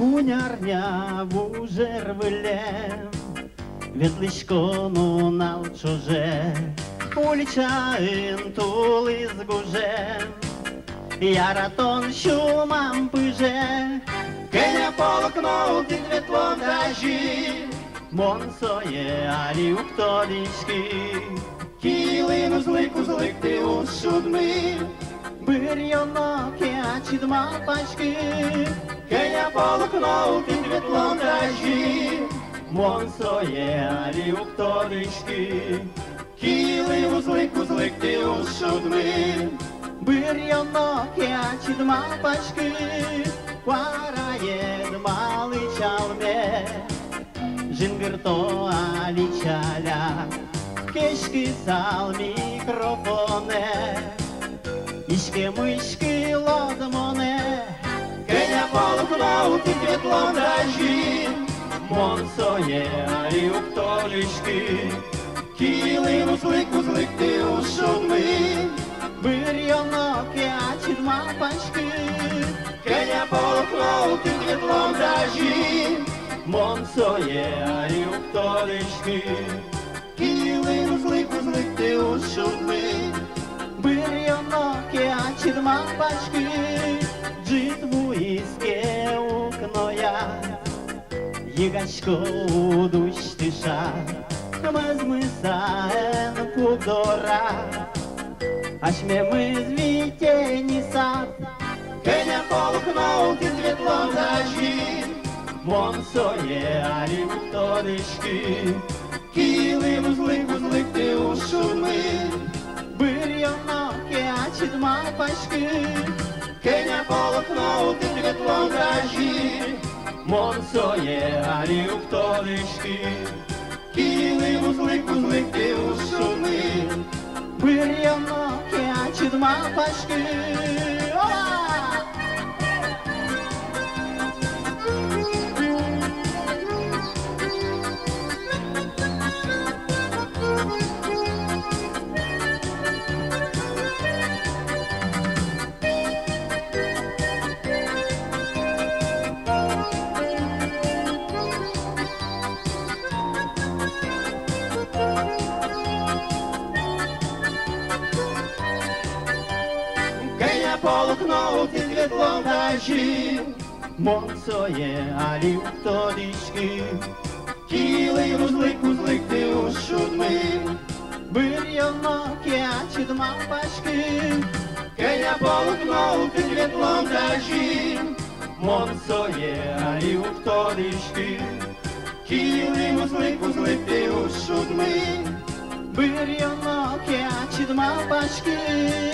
Кунярня вуже рвеле, Ветличко на чуже, Уличаин тули згуже, Яратон шумам пиже, Кеня полокнул під ветлом дажі, Монсоє алюк тодішки, Кілину злик ти у шудми, Бирйонок я чідма пачки, Кеня полокнув під ветлом дажі, Монсоє алюк тодішки, Кілину злик ти у шудми, Бирйонок я чідма пачки, Quaraye mali çalme, Jingirto ali çala, Keşke sal mikrofone, İşke mışki lodmone, Kenya poluknov ti ветлом дажі, Монсоє алюк тодішки, Кілину злик ти у шуми, Бирйонок я чідма пачки, Кеня полокнув під ветлом дажі, Монсоє алюк тодішки, Кілину злик ти у шуми, Бирйонок я чідма пачки, Джитву іске укноя, Їгачко удущтиша, Мазмисаен пудора, Ашме ми звітєні сад, Кеня полокнув під ветлом дажі, Монсоє алюк тодішки, Кілину злик ти у шуми, Бирйонок я чідма пачки, Кеня полокнув під ветлом дажі, Монсоє алюк тодішки, Кілину злик ти у шуми, Бирйонок я чідма пачки. Кеня полокнув під ветлом дажі, Монсоє алюк тодішки, Кілину злик ти у шудми, Бирйонок я чідма пачки, Кеня полокнув під ветлом дажі, Монсоє алюк тодішки, Кілину злик ти у шудми, Бирйонок я чідма пачки.